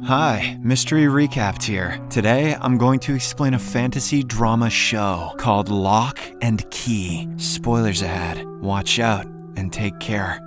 Hi, Mystery Recapped here. Today, I'm going to explain a fantasy drama show called Locke and Key. Spoilers ahead. Watch out and take care.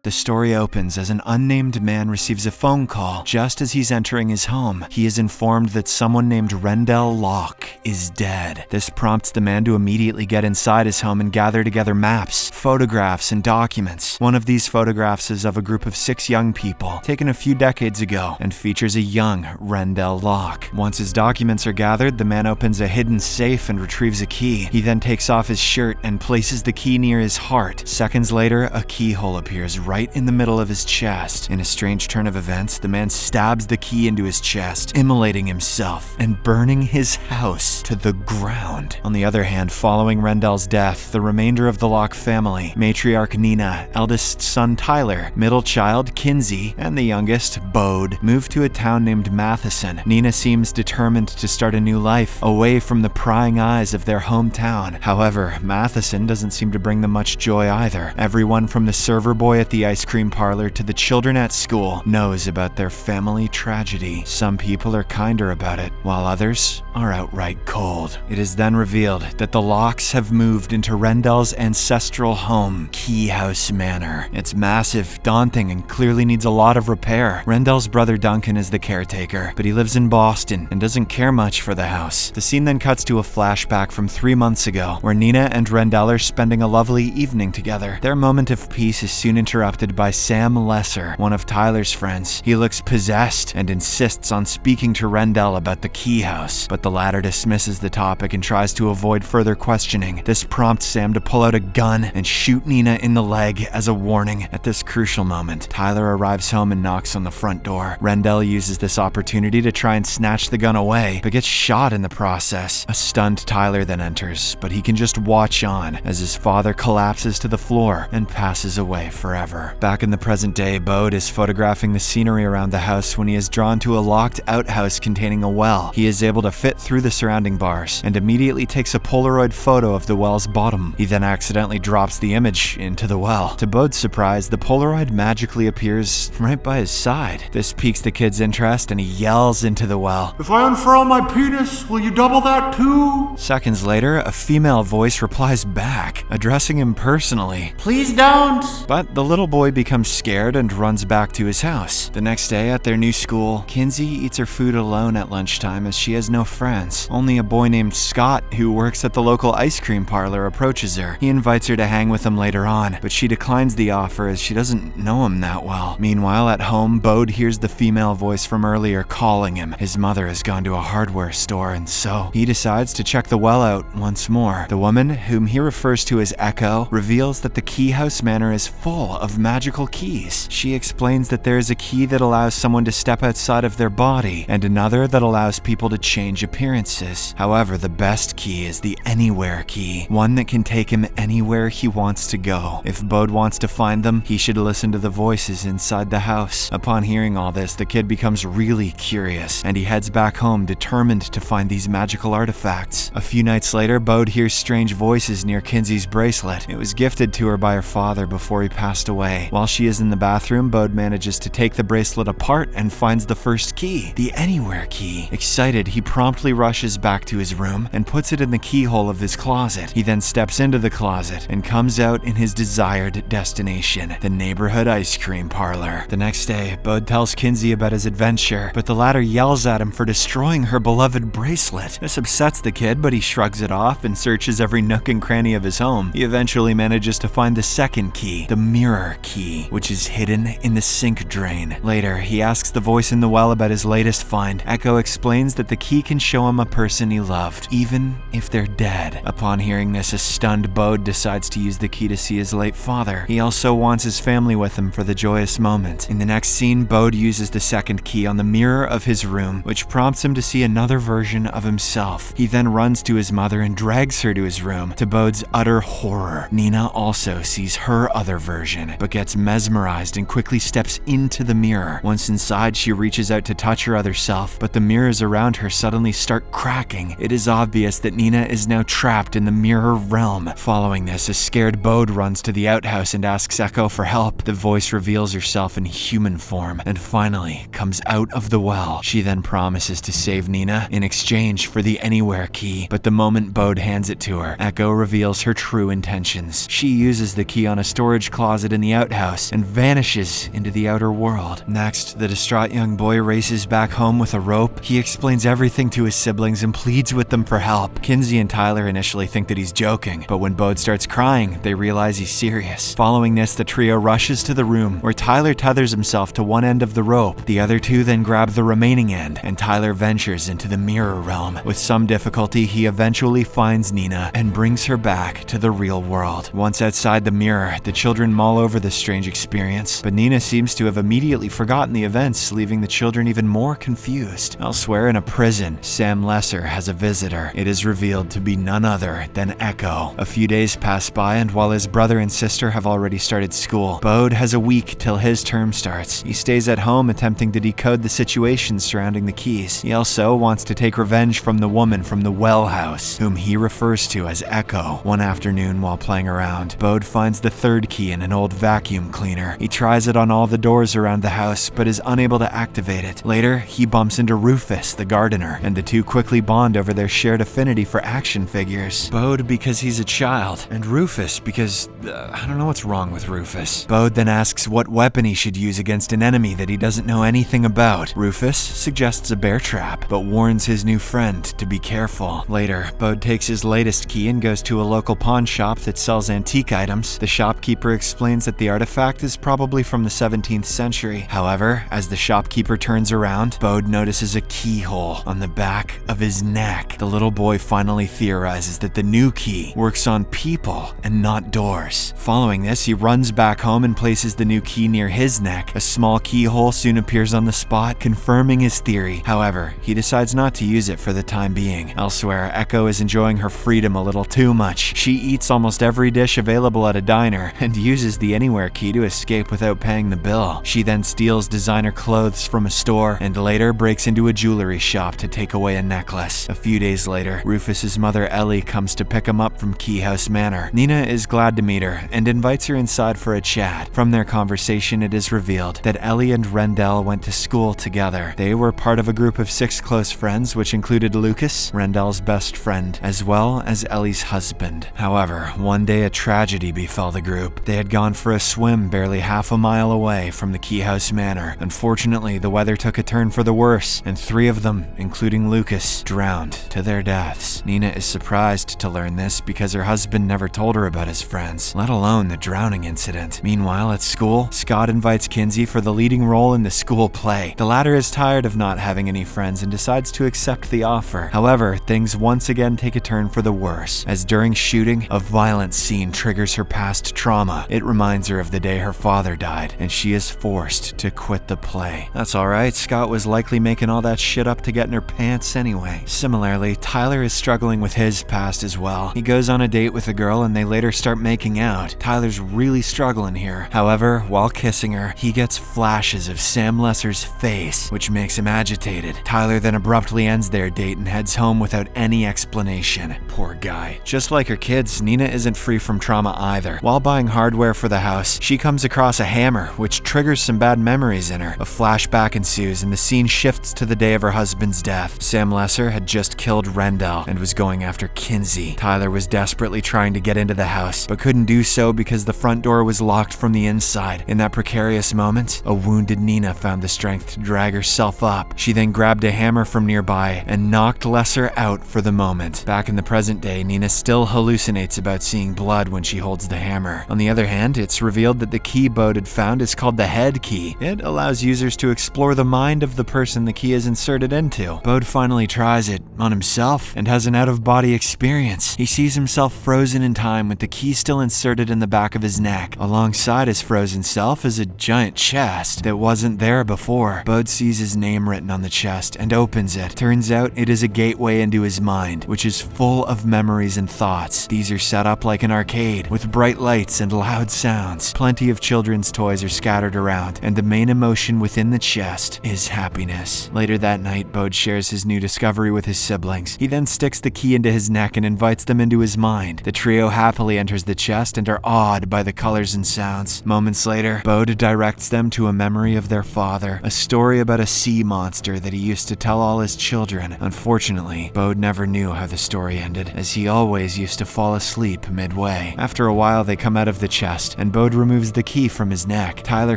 The story opens as an unnamed man receives a phone call just as he's entering his home. He is informed that someone named Rendell Locke is dead. This prompts the man to immediately get inside his home and gather together maps, photographs, and documents. One of these photographs is of a group of 6 young people, taken a few decades ago, and features a young Rendell Locke. Once his documents are gathered, the man opens a hidden safe and retrieves a key. He then takes off his shirt and places the key near his heart. Seconds later, a keyhole appears right in the middle of his chest. In a strange turn of events, the man stabs the key into his chest, immolating himself and burning his house to the ground. On the other hand, following Rendell's death, the remainder of the Locke family, matriarch Nina, eldest son Tyler, middle child Kinsey, and the youngest, Bode, move to a town named Matheson. Nina seems determined to start a new life, away from the prying eyes of their hometown. However, Matheson doesn't seem to bring them much joy either. Everyone from the server boy at the ice cream parlor to the children at school knows about their family tragedy. Some people are kinder about it, while others are outright cold. It is then revealed that the Lockes have moved into Rendell's ancestral home, Keyhouse Manor. It's massive, daunting, and clearly needs a lot of repair. Rendell's brother Duncan is the caretaker, but he lives in Boston and doesn't care much for the house. The scene then cuts to a flashback from 3 months ago, where Nina and Rendell are spending a lovely evening together. Their moment of peace is soon interrupted by Sam Lesser, one of Tyler's friends. He looks possessed and insists on speaking to Rendell about the key house, but the latter dismisses the topic and tries to avoid further questioning. This prompts Sam to pull out a gun and shoot Nina in the leg as a warning. At this crucial moment, Tyler arrives home and knocks on the front door. Rendell uses this opportunity to try and snatch the gun away, but gets shot in the process. A stunned Tyler then enters, but he can just watch on as his father collapses to the floor and passes away forever. Back in the present day, Bode is photographing the scenery around the house when he is drawn to a locked outhouse containing a well. He is able to fit through the surrounding bars and immediately takes a Polaroid photo of the well's bottom. He then accidentally drops the image into the well. To Bode's surprise, the Polaroid magically appears right by his side. This piques the kid's interest and he yells into the well, "If I unfurl my penis, will you double that too?" Seconds later, a female voice replies back, addressing him personally. "Please don't." But the little boy becomes scared and runs back to his house. The next day at their new school, Kinsey eats her food alone at lunchtime as she has no friends. Only a boy named Scott, who works at the local ice cream parlor, approaches her. He invites her to hang with him later on, but she declines the offer as she doesn't know him that well. Meanwhile, at home, Bode hears the female voice from earlier calling him. His mother has gone to a hardware store, and so he decides to check the well out once more. The woman, whom he refers to as Echo, reveals that the Keyhouse Manor is full of magical keys. She explains that there is a key that allows someone to step outside of their body, and another that allows people to change appearances. However, the best key is the Anywhere key, one that can take him anywhere he wants to go. If Bode wants to find them, he should listen to the voices inside the house. Upon hearing all this, the kid becomes really curious, and he heads back home determined to find these magical artifacts. A few nights later, Bode hears strange voices near Kinsey's bracelet. It was gifted to her by her father before he passed away. While she is in the bathroom, Bode manages to take the bracelet apart and finds the first key, the Anywhere key. Excited, he promptly rushes back to his room and puts it in the keyhole of his closet. He then steps into the closet and comes out in his desired destination, the neighborhood ice cream parlor. The next day, Bode tells Kinsey about his adventure, but the latter yells at him for destroying her beloved bracelet. This upsets the kid, but he shrugs it off and searches every nook and cranny of his home. He eventually manages to find the second key, the Mirror key, which is hidden in the sink drain. Later, he asks the voice in the well about his latest find. Echo explains that the key can show him a person he loved, even if they're dead. Upon hearing this, a stunned Bode decides to use the key to see his late father. He also wants his family with him for the joyous moment. In the next scene, Bode uses the second key on the mirror of his room, which prompts him to see another version of himself. He then runs to his mother and drags her to his room. To Bode's utter horror, Nina also sees her other version, but gets mesmerized and quickly steps into the mirror. Once inside, she reaches out to touch her other self, but the mirrors around her suddenly start cracking. It is obvious that Nina is now trapped in the mirror realm. Following this, a scared Bode runs to the outhouse and asks Echo for help. The voice reveals herself in human form and finally comes out of the well. She then promises to save Nina in exchange for the Anywhere key, but the moment Bode hands it to her, Echo reveals her true intentions. She uses the key on a storage closet in the outhouse and vanishes into the outer world. Next, the distraught young boy races back home with a rope. He explains everything to his siblings and pleads with them for help. Kinsey and Tyler initially think that he's joking, but when Bode starts crying, they realize he's serious. Following this, the trio rushes to the room where Tyler tethers himself to one end of the rope. The other two then grab the remaining end, and Tyler ventures into the mirror realm. With some difficulty, he eventually finds Nina and brings her back to the real world. Once outside the mirror, the children mull over this strange experience, but Nina seems to have immediately forgotten the events, leaving the children even more confused. Elsewhere in a prison, Sam Lesser has a visitor. It is revealed to be none other than Echo. A few days pass by, and while his brother and sister have already started school, Bode has a week till his term starts. He stays at home attempting to decode the situation surrounding the keys. He also wants to take revenge from the woman from the well house, whom he refers to as Echo. One afternoon while playing around, Bode finds the third key in an old vacuum cleaner. He tries it on all the doors around the house, but is unable to activate it. Later, he bumps into Rufus, the gardener, and the two quickly bond over their shared affinity for action figures. Bode because he's a child, and Rufus because, I don't know what's wrong with Rufus. Bode then asks what weapon he should use against an enemy that he doesn't know anything about. Rufus suggests a bear trap, but warns his new friend to be careful. Later, Bode takes his latest key and goes to a local pawn shop that sells antique items. The shopkeeper explains that the artifact is probably from the 17th century. However, as the shopkeeper turns around, Bode notices a keyhole on the back of his neck. The little boy finally theorizes that the new key works on people and not doors. Following this, he runs back home and places the new key near his neck. A small keyhole soon appears on the spot, confirming his theory. However, he decides not to use it for the time being. Elsewhere, Echo is enjoying her freedom a little too much. She eats almost every dish available at a diner and uses the Anywhere key to escape without paying the bill. She then steals designer clothes from a store and later breaks into a jewelry shop to take away a necklace. A few days later, Rufus's mother Ellie comes to pick him up from Keyhouse Manor. Nina is glad to meet her and invites her inside for a chat. From their conversation, it is revealed that Ellie and Rendell went to school together. They were part of a group of 6 close friends, which included Lucas, Rendell's best friend, as well as Ellie's husband. However, one day a tragedy befell the group. They had gone for a swim barely half a mile away from the Keyhouse Manor. Unfortunately, the weather took a turn for the worse, and 3 of them, including Lucas, drowned to their deaths. Nina is surprised to learn this because her husband never told her about his friends, let alone the drowning incident. Meanwhile, at school, Scott invites Kinsey for the leading role in the school play. The latter is tired of not having any friends and decides to accept the offer. However, things once again take a turn for the worse, as during shooting, a violent scene triggers her past trauma. It reminds her of the day her father died, and she is forced to quit the play. That's alright, Scott was likely making all that shit up to get in her pants anyway. Similarly, Tyler is struggling with his past as well. He goes on a date with a girl and they later start making out. Tyler's really struggling here. However, while kissing her, he gets flashes of Sam Lesser's face, which makes him agitated. Tyler then abruptly ends their date and heads home without any explanation. Poor guy. Just like her kids, Nina isn't free from trauma either. While buying hardware for the house, she comes across a hammer, which triggers some bad memories in her. A flashback ensues and the scene shifts to the day of her husband's death. Sam Lesser had just killed Rendell and was going after Kinsey. Tyler was desperately trying to get into the house, but couldn't do so because the front door was locked from the inside. In that precarious moment, a wounded Nina found the strength to drag herself up. She then grabbed a hammer from nearby and knocked Lesser out for the moment. Back in the present day, Nina still hallucinates about seeing blood when she holds the hammer. On the other hand, it's revealed that the key Bode had found is called the head key. It allows users to explore the mind of the person the key is inserted into. Bode finally tries it on himself and has an out-of-body experience. He sees himself frozen in time with the key still inserted in the back of his neck. Alongside his frozen self is a giant chest that wasn't there before. Bode sees his name written on the chest and opens it. Turns out it is a gateway into his mind, which is full of memories and thoughts. These are set up like an arcade with bright lights and loud sounds. grounds. Plenty of children's toys are scattered around, and the main emotion within the chest is happiness. Later that night, Bode shares his new discovery with his siblings. He then sticks the key into his neck and invites them into his mind. The trio happily enters the chest and are awed by the colors and sounds. Moments later, Bode directs them to a memory of their father, a story about a sea monster that he used to tell all his children. Unfortunately, Bode never knew how the story ended, as he always used to fall asleep midway. After a while, they come out of the chest, and Bode removes the key from his neck. Tyler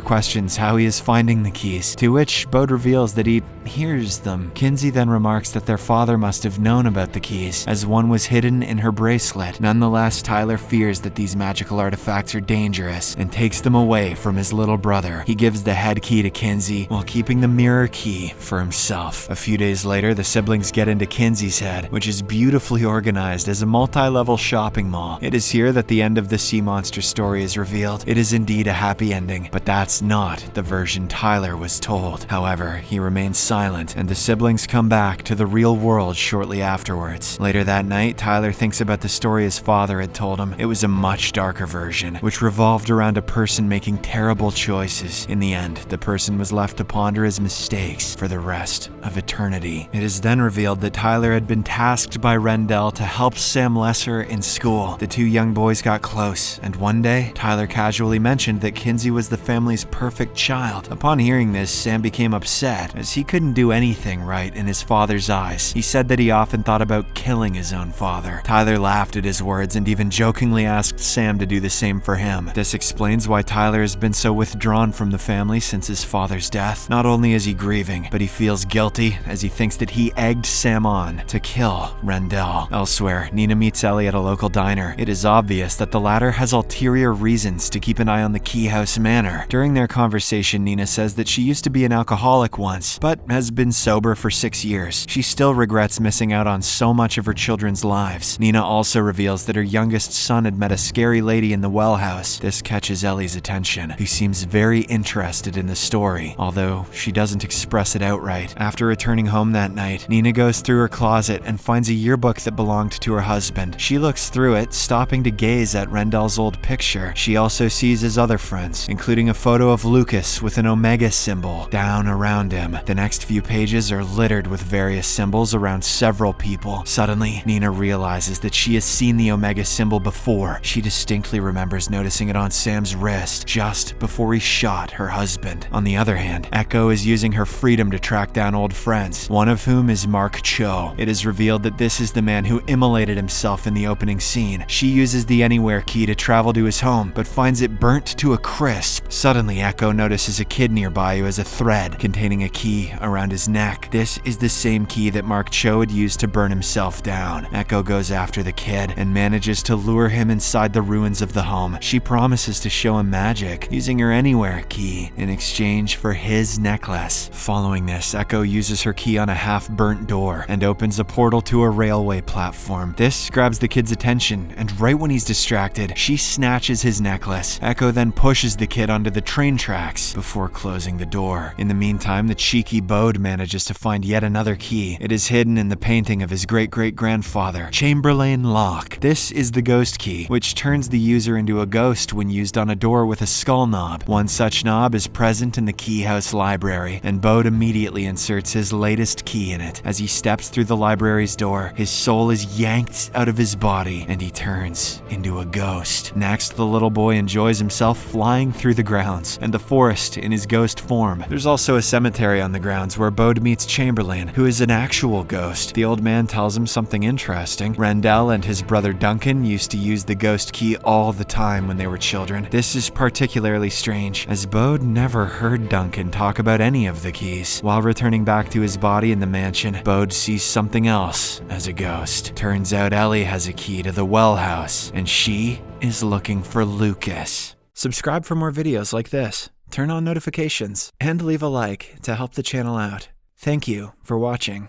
questions how he is finding the keys, to which Bode reveals that he hears them. Kinsey then remarks that their father must have known about the keys, as one was hidden in her bracelet. Nonetheless, Tyler fears that these magical artifacts are dangerous and takes them away from his little brother. He gives the head key to Kinsey while keeping the mirror key for himself. A few days later, the siblings get into Kinsey's head, which is beautifully organized as a multi-level shopping mall. It is here that the end of the sea monster story is revealed. It is indeed a happy ending, but that's not the version Tyler was told. However, he remains silent, and the siblings come back to the real world shortly afterwards. Later that night, Tyler thinks about the story his father had told him. It was a much darker version, which revolved around a person making terrible choices. In the end, the person was left to ponder his mistakes for the rest of eternity. It is then revealed that Tyler had been tasked by Rendell to help Sam Lesser in school. The two young boys got close, and one day, Tyler casually mentioned that Kinsey was the family's perfect child. Upon hearing this, Sam became upset, as he couldn't do anything right in his father's eyes. He said that he often thought about killing his own father. Tyler laughed at his words and even jokingly asked Sam to do the same for him. This explains why Tyler has been so withdrawn from the family since his father's death. Not only is he grieving, but he feels guilty as he thinks that he egged Sam on to kill Rendell. Elsewhere, Nina meets Ellie at a local diner. It is obvious that the latter has ulterior reasons to keep an eye on the Keyhouse manor. During their conversation, Nina says that she used to be an alcoholic once, but has been sober for 6 years. She still regrets missing out on so much of her children's lives. Nina also reveals that her youngest son had met a scary lady in the well house. This catches Ellie's attention, who seems very interested in the story, although she doesn't express it outright. After returning home that night, Nina goes through her closet and finds a yearbook that belonged to her husband. She looks through it, stopping to gaze at Rendell's old picture. She also sees his other friends, including a photo of Lucas with an omega symbol down around him. The next few pages are littered with various symbols around several people. Suddenly, Nina realizes that she has seen the omega symbol before. She distinctly remembers noticing it on Sam's wrist just before he shot her husband. On the other hand, Echo is using her freedom to track down old friends, one of whom is Mark Cho. It is revealed that this is the man who immolated himself in the opening scene. She uses the Anywhere key to travel to his home, but finds it burnt to a crisp. Suddenly, Echo notices a kid nearby who has a thread containing a key around his neck. This is the same key that Mark Cho had used to burn himself down. Echo goes after the kid and manages to lure him inside the ruins of the home. She promises to show him magic using her Anywhere key in exchange for his necklace. Following this, Echo uses her key on a half-burnt door and opens a portal to a railway platform. This grabs the kid's attention, and right when he's distracted, she snatches his necklace. Echo then pushes the kid onto the train tracks before closing the door. In the meantime, the cheeky Bode manages to find yet another key. It is hidden in the painting of his great-great-grandfather, Chamberlain Locke. This is the ghost key, which turns the user into a ghost when used on a door with a skull knob. One such knob is present in the Keyhouse library, and Bode immediately inserts his latest key in it. As he steps through the library's door, his soul is yanked out of his body, and he turns into a ghost. Next, the little boy enjoys himself flying through the grounds and the forest in his ghost form. There's also a cemetery on the grounds where Bode meets Chamberlain, who is an actual ghost. The old man tells him something interesting. Rendell and his brother Duncan used to use the ghost key all the time when they were children. This is particularly strange, as Bode never heard Duncan talk about any of the keys. While returning back to his body in the mansion, Bode sees something else as a ghost. Turns out Ellie has a key to the well house, and she is looking for Lucas. Subscribe for more videos like this, turn on notifications, and leave a like to help the channel out. Thank you for watching.